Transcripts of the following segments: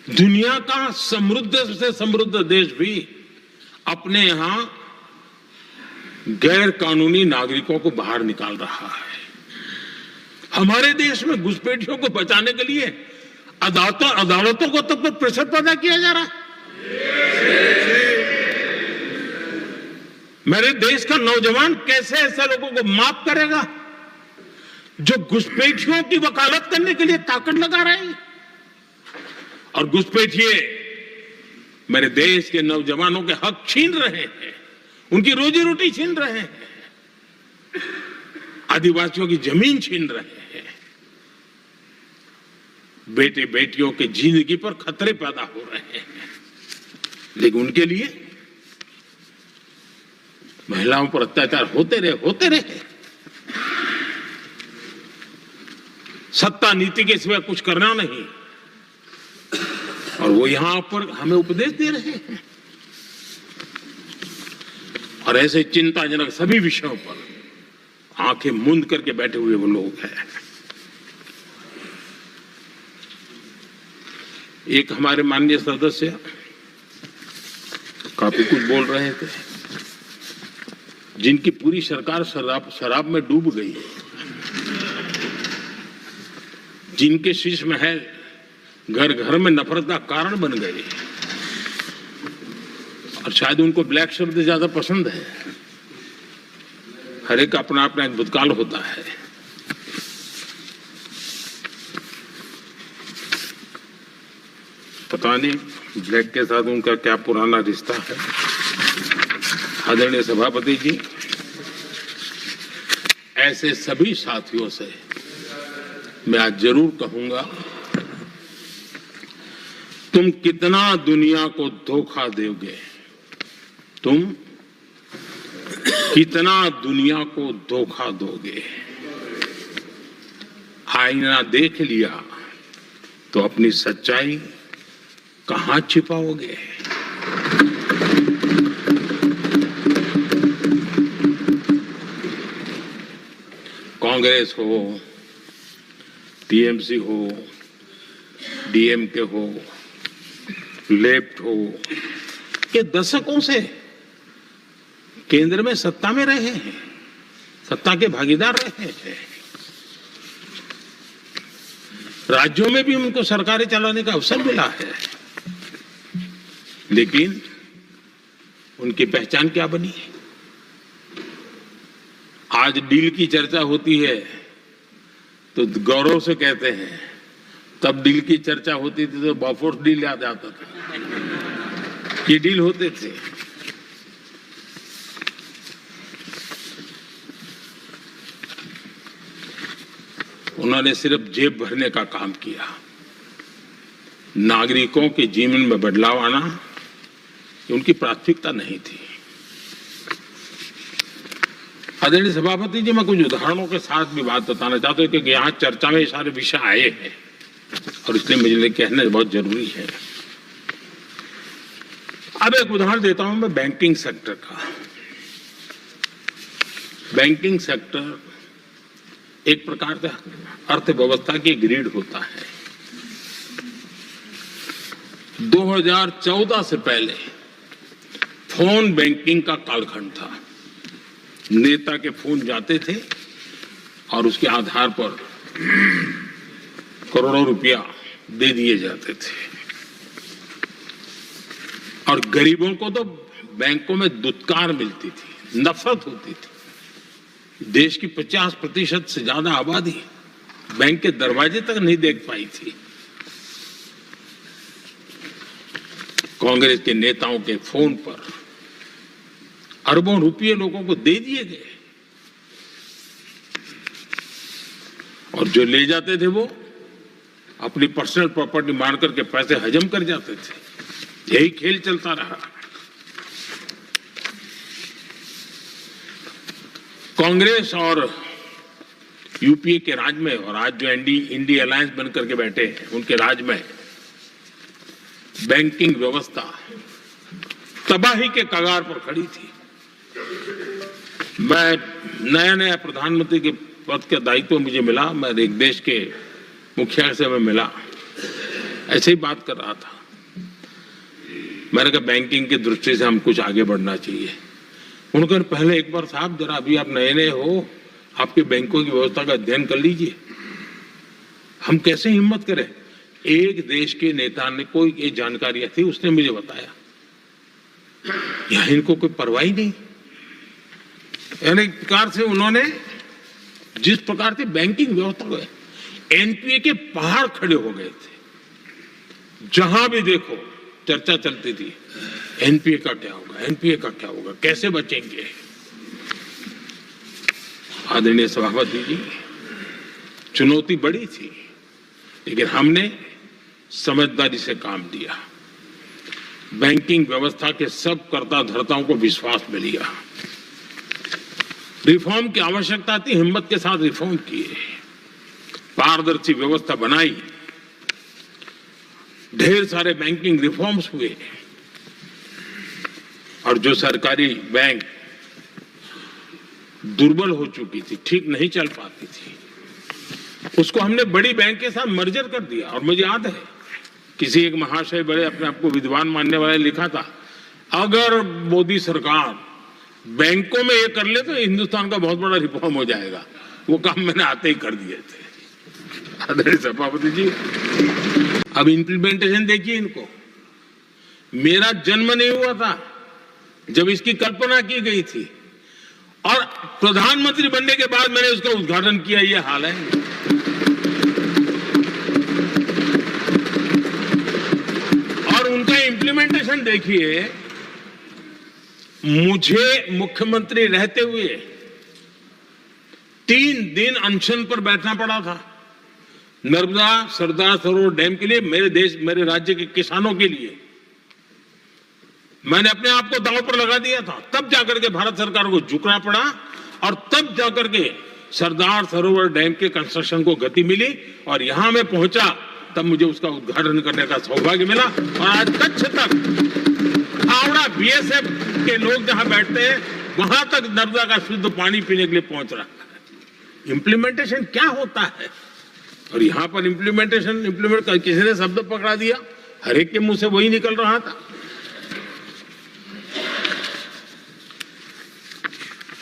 दुनिया का समृद्ध से समृद्ध देश भी अपने यहां गैर कानूनी नागरिकों को बाहर निकाल रहा है। हमारे देश में घुसपैठियों को बचाने के लिए अदालतों को तब तक प्रेशर पैदा किया जा रहा है। मेरे देश का नौजवान कैसे ऐसे लोगों को माफ करेगा जो घुसपैठियों की वकालत करने के लिए ताकत लगा रहे हैं? और घुसपैठिए मेरे देश के नौजवानों के हक छीन रहे हैं, उनकी रोजी रोटी छीन रहे हैं, आदिवासियों की जमीन छीन रहे हैं, बेटे बेटियों के जिंदगी पर खतरे पैदा हो रहे हैं। लेकिन उनके लिए महिलाओं पर अत्याचार होते रहे। सत्ता नीति के सिवा कुछ करना नहीं, और वो यहां पर हमें उपदेश दे रहे हैं। और ऐसे चिंताजनक सभी विषयों पर आंखें मूंद करके बैठे हुए वो लोग हैं। एक हमारे माननीय सदस्य काफी कुछ बोल रहे थे, जिनकी पूरी सरकार शराब में डूब गई है, जिनके शीश महल घर घर में नफरत का कारण बन गए, और शायद उनको ब्लैक शब्द ज्यादा पसंद है। हर एक अपना अपना एक भूतकाल होता है। पता नहीं ब्लैक के साथ उनका क्या पुराना रिश्ता है। आदरणीय सभापति जी, ऐसे सभी साथियों से मैं आज जरूर कहूंगा, तुम कितना दुनिया को धोखा दोगे, तुम कितना दुनिया को धोखा दोगे। आईना देख लिया तो अपनी सच्चाई कहां छिपाओगे। कांग्रेस हो, टीएमसी हो, डीएमके हो, लेफ्ट हो, ये दशकों से केंद्र में सत्ता में रहे हैं, सत्ता के भागीदार रहे हैं। राज्यों में भी उनको सरकारें चलाने का अवसर मिला है, लेकिन उनकी पहचान क्या बनी? आज डील की चर्चा होती है तो गौरव से कहते हैं, तब डील की चर्चा होती थी तो बॉफोर्स डील याद आता था। ये डील होते थे। उन्होंने सिर्फ जेब भरने का काम किया। नागरिकों के जीवन में बदलाव आना उनकी प्राथमिकता नहीं थी। आदरणीय सभापति जी, मैं कुछ उदाहरणों के साथ भी बात बताना चाहता हूं, क्योंकि यहाँ चर्चा में सारे विषय आए हैं और इसलिए मुझे कहना बहुत जरूरी है। अब एक उदाहरण देता हूं मैं बैंकिंग सेक्टर का। बैंकिंग सेक्टर एक प्रकार का अर्थव्यवस्था की ग्रिड होता है। 2014 से पहले फोन बैंकिंग का कालखंड था। नेता के फोन जाते थे और उसके आधार पर करोड़ों रुपया दे दिए जाते थे, और गरीबों को तो बैंकों में दुत्कार मिलती थी, नफरत होती थी। देश की 50% से ज्यादा आबादी बैंक के दरवाजे तक नहीं देख पाई थी। कांग्रेस के नेताओं के फोन पर अरबों रुपये लोगों को दे दिए गए, और जो ले जाते थे वो अपनी पर्सनल प्रॉपर्टी मान करके पैसे हजम कर जाते थे। यही खेल चलता रहा। कांग्रेस और यूपीए के राज में, और आज जो इंडी अलायंस बनकर के बैठे हैं, उनके राज में बैंकिंग व्यवस्था तबाही के कगार पर खड़ी थी। मैं नया प्रधानमंत्री के पद का दायित्व मुझे मिला, मैं एक देश के मुखिया से मैं मिला। ऐसे ही बात कर रहा था। मैंने कहा बैंकिंग की दृष्टि से हम कुछ आगे बढ़ना चाहिए। उन्होंने कहा पहले एक बार साहब जरा अभी आप नए नए हो, आपके बैंकों की व्यवस्था का अध्ययन कर लीजिए। हम कैसे हिम्मत करें? एक देश के नेता ने कोई ये जानकारियां थी, उसने मुझे बताया। यहां इनको कोई परवाह ही नहीं। यानी एक प्रकार से उन्होंने जिस प्रकार से बैंकिंग व्यवस्था को एनपीए के पहाड़ खड़े हो गए थे। जहां भी देखो चर्चा चलती थी, एनपीए का क्या होगा, एनपीए का क्या होगा, कैसे बचेंगे। आदरणीय सभापति जी, चुनौती बड़ी थी, लेकिन हमने समझदारी से काम लिया। बैंकिंग व्यवस्था के सब कर्ता धर्ताओं को विश्वास में लिया। रिफॉर्म की आवश्यकता थी, हिम्मत के साथ रिफॉर्म किए, पारदर्शी व्यवस्था बनाई, ढेर सारे बैंकिंग रिफॉर्म्स हुए और जो सरकारी बैंक दुर्बल हो चुकी थी, ठीक नहीं चल पाती थी, उसको हमने बड़ी बैंक के साथ मर्जर कर दिया। और मुझे याद है किसी एक महाशय बड़े अपने आप को विद्वान मानने वाले ने लिखा था, अगर मोदी सरकार बैंकों में ये कर ले तो हिंदुस्तान का बहुत बड़ा रिफॉर्म हो जाएगा। वो काम मैंने आते ही कर दिए थे। आदरणीय सभापति जी, अब इंप्लीमेंटेशन देखिए इनको। मेरा जन्म नहीं हुआ था जब इसकी कल्पना की गई थी, और प्रधानमंत्री बनने के बाद मैंने उसका उद्घाटन किया। ये हाल है। और उनका इंप्लीमेंटेशन देखिए। मुझे मुख्यमंत्री रहते हुए 3 दिन अनशन पर बैठना पड़ा था, नर्मदा सरदार सरोवर डैम के लिए, मेरे राज्य के किसानों के लिए। मैंने अपने आप को दांव पर लगा दिया था, तब जाकर के भारत सरकार को झुकना पड़ा, और तब जाकर के सरदार सरोवर डैम के कंस्ट्रक्शन को गति मिली। और यहां मैं पहुंचा तब मुझे उसका उद्घाटन करने का सौभाग्य मिला। और आज कच्छ तक, हावड़ा बीएसएफ के लोग जहां बैठते हैं, वहां तक नर्मदा का शुद्ध पानी पीने के लिए पहुंच रहा है। इंप्लीमेंटेशन क्या होता है? और यहां पर इम्प्लीमेंट किसी ने शब्द पकड़ा दिया, हर एक के मुंह से वही निकल रहा था।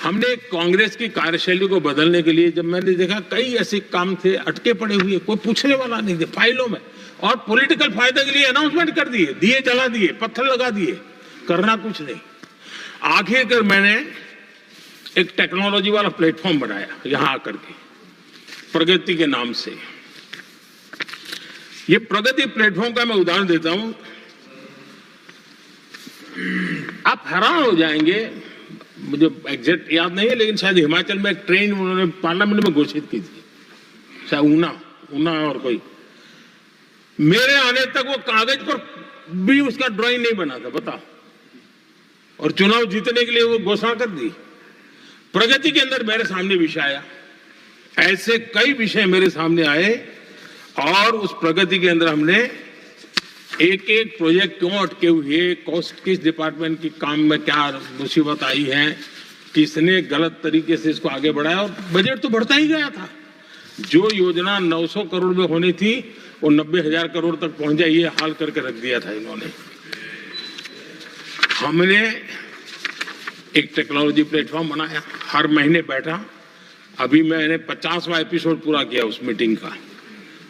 हमने कांग्रेस की कार्यशैली को बदलने के लिए, जब मैंने देखा कई ऐसे काम थे अटके पड़े हुए, कोई पूछने वाला नहीं थे फाइलों में, और पॉलिटिकल फायदे के लिए अनाउंसमेंट कर दिए, दिए जला दिए, पत्थर लगा दिए, करना कुछ नहीं। आखिरकार मैंने एक टेक्नोलॉजी वाला प्लेटफॉर्म बनाया यहां आकर के, प्रगति के नाम से। ये प्रगति प्लेटफॉर्म का मैं उदाहरण देता हूं, आप हैरान हो जाएंगे। मुझे एग्जैक्ट याद नहीं है, लेकिन शायद हिमाचल में एक ट्रेन उन्होंने पार्लियामेंट में घोषित की थी, शायद ऊना और कोई। मेरे आने तक वो कागज पर भी उसका ड्राइंग नहीं बना था, बताओ। और चुनाव जीतने के लिए वो घोषणा कर दी। प्रगति के अंदर मेरे सामने विषय आया, ऐसे कई विषय मेरे सामने आए, और उस प्रगति के अंदर हमने एक एक प्रोजेक्ट क्यों अटके हुए, किस डिपार्टमेंट की काम में क्या मुसीबत आई है, किसने गलत तरीके से इसको आगे बढ़ाया, और बजट तो बढ़ता ही गया था। जो योजना 900 करोड़ में होनी थी वो 90,000 करोड़ तक पहुंच जाए, ये हाल करके रख दिया था इन्होंने। हमने एक टेक्नोलॉजी प्लेटफॉर्म बनाया, हर महीने बैठा। अभी मैंने 50वां एपिसोड पूरा किया उस मीटिंग का,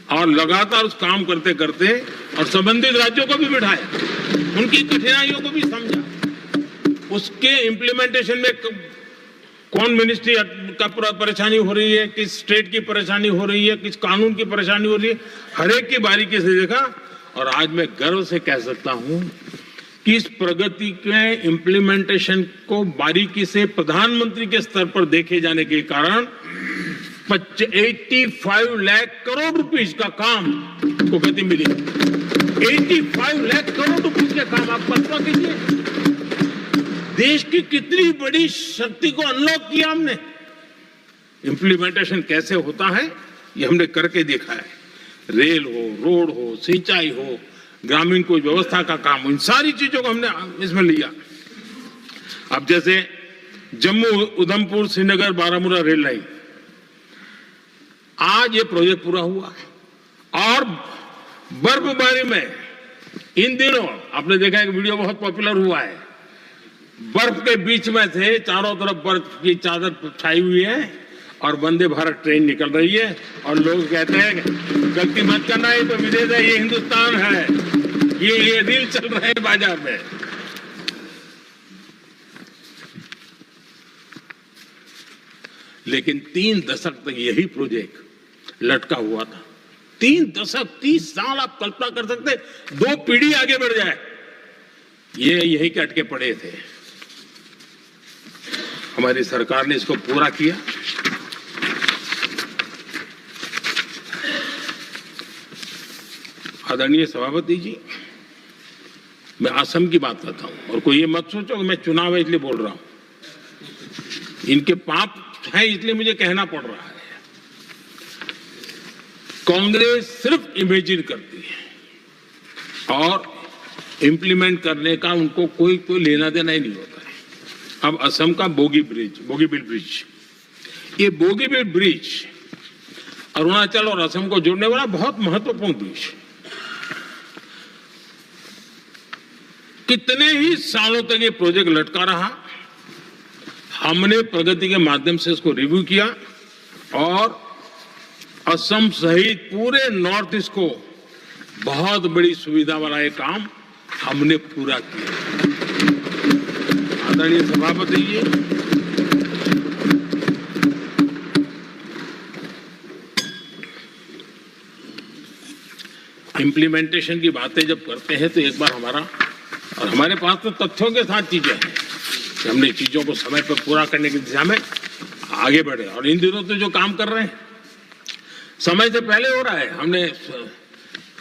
और लगातार उस काम करते करते और संबंधित राज्यों को भी बिठाया, उनकी कठिनाइयों को भी समझा, उसके इम्प्लीमेंटेशन में कौन मिनिस्ट्री का परेशानी हो रही है, किस स्टेट की परेशानी हो रही है, किस कानून की परेशानी हो रही है, हर एक की बारीकी से देखा। और आज मैं गर्व से कह सकता हूं कि इस प्रगति के इम्प्लीमेंटेशन को बारीकी से प्रधानमंत्री के स्तर पर देखे जाने के कारण 85 लाख करोड़ रुपीस का काम को गति मिली। 85 लाख करोड़ रुपीस के काम आप कल्पना कीजिए। देश की कितनी बड़ी शक्ति को अनलॉक किया हमने। इंप्लीमेंटेशन कैसे होता है ये हमने करके देखा है। रेल हो, रोड हो, सिंचाई हो, ग्रामीण कोई व्यवस्था का काम, इन सारी चीजों को हमने इसमें लिया। अब जैसे जम्मू उधमपुर श्रीनगर बारामूला रेल लाइन, आज ये प्रोजेक्ट पूरा हुआ और बर्फबारी में इन दिनों आपने देखा है कि वीडियो बहुत पॉपुलर हुआ है, बर्फ के बीच में से चारों तरफ बर्फ की चादर छाई हुई है और वंदे भारत ट्रेन निकल रही है और लोग कहते हैं गलती मत करना, ये तो विदेश है, ये हिंदुस्तान है, ये रील चल रहे हैं बाजार में। लेकिन 3 दशक तक यही प्रोजेक्ट लटका हुआ था। 3 दशक, 30 साल आप कल्पना कर सकते, 2 पीढ़ी आगे बढ़ जाए, ये यही के अटके पड़े थे। हमारी सरकार ने इसको पूरा किया। आदरणीय सभापति जी, मैं असम की बात करता हूं और कोई ये मत सोचो कि मैं चुनाव है इसलिए बोल रहा हूं। इनके पाप है इसलिए मुझे कहना पड़ रहा है। कांग्रेस सिर्फ इमेजिन करती है और इंप्लीमेंट करने का उनको कोई लेना देना ही नहीं होता है। अब असम का बोगीबिल ब्रिज, ये बोगीबिल ब्रिज अरुणाचल और असम को जोड़ने वाला बहुत महत्वपूर्ण ब्रिज, कितने ही सालों तक ये प्रोजेक्ट लटका रहा। हमने प्रगति के माध्यम से इसको रिव्यू किया और असम सहित पूरे नॉर्थ ईस्ट को बहुत बड़ी सुविधा वाला ये काम हमने पूरा किया। आदरणीय सभापति जी, इंप्लीमेंटेशन की बातें जब करते हैं तो एक बार हमारे पास तो तथ्यों के साथ चीजें हैं कि हमने चीजों को समय पर पूरा करने की दिशा में आगे बढ़े। और इन दिनों तो जो काम कर रहे हैं समय से पहले हो रहा है। हमने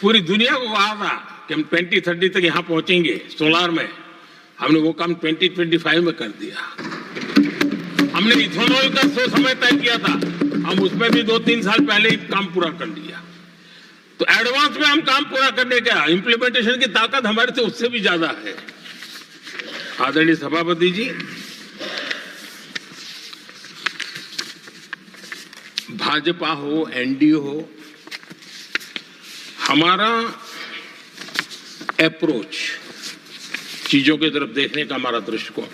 पूरी दुनिया को कहा था कि हम 2030 तक यहां पहुंचेंगे सोलार में, हमने वो काम 2025 में कर दिया। हमने इथेनॉल का समय तय किया था, हम उसमें भी 2-3 साल पहले ही काम पूरा कर लिया। तो एडवांस में हम काम पूरा करने का इंप्लीमेंटेशन की ताकत हमारे से उससे भी ज्यादा है। आदरणीय सभापति जी, भाजपा हो, एनडीए हो, हमारा अप्रोच, चीजों की तरफ देखने का हमारा दृष्टिकोण,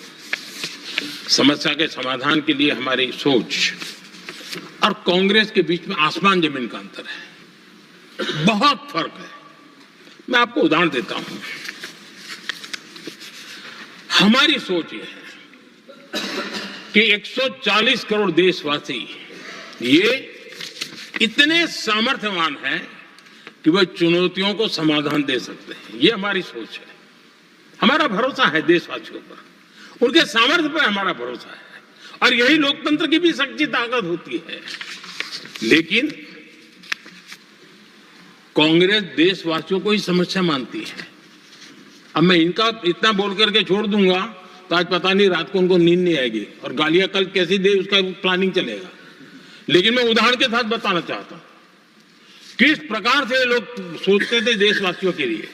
समस्या के समाधान के लिए हमारी सोच और कांग्रेस के बीच में आसमान जमीन का अंतर है, बहुत फर्क है। मैं आपको उदाहरण देता हूं। हमारी सोच ये है कि 140 करोड़ देशवासी ये इतने सामर्थ्यवान हैं कि वह चुनौतियों को समाधान दे सकते हैं। ये हमारी सोच है, हमारा भरोसा है देशवासियों पर, उनके सामर्थ्य पर हमारा भरोसा है और यही लोकतंत्र की भी सच्ची ताकत होती है। लेकिन कांग्रेस देशवासियों को ही समस्या मानती है। अब मैं इनका इतना बोल करके छोड़ दूंगा तो आज पता नहीं रात को उनको नींद नहीं आएगी और गालियां कल कैसी दे उसका प्लानिंग चलेगा। लेकिन मैं उदाहरण के साथ बताना चाहता हूं किस प्रकार से लोग सोचते थे देशवासियों के लिए।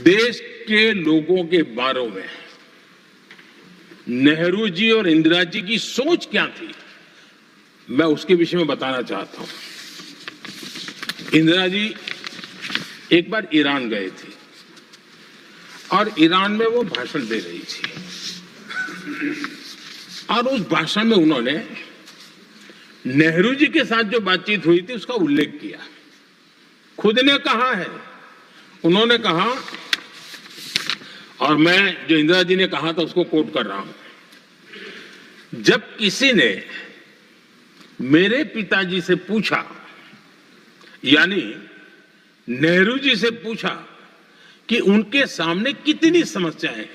देश के लोगों के बारे में नेहरू जी और इंदिरा जी की सोच क्या थी, मैं उसके विषय में बताना चाहता हूं। इंदिरा जी एक बार ईरान गए थे और ईरान में वो भाषण दे रही थी और उस भाषण में उन्होंने नेहरू जी के साथ जो बातचीत हुई थी उसका उल्लेख किया। खुद ने कहा है, उन्होंने कहा, और मैं जो इंदिरा जी ने कहा था उसको कोट कर रहा हूं, जब किसी ने मेरे पिताजी से पूछा, यानी नेहरू जी से पूछा कि उनके सामने कितनी समस्याएं हैं,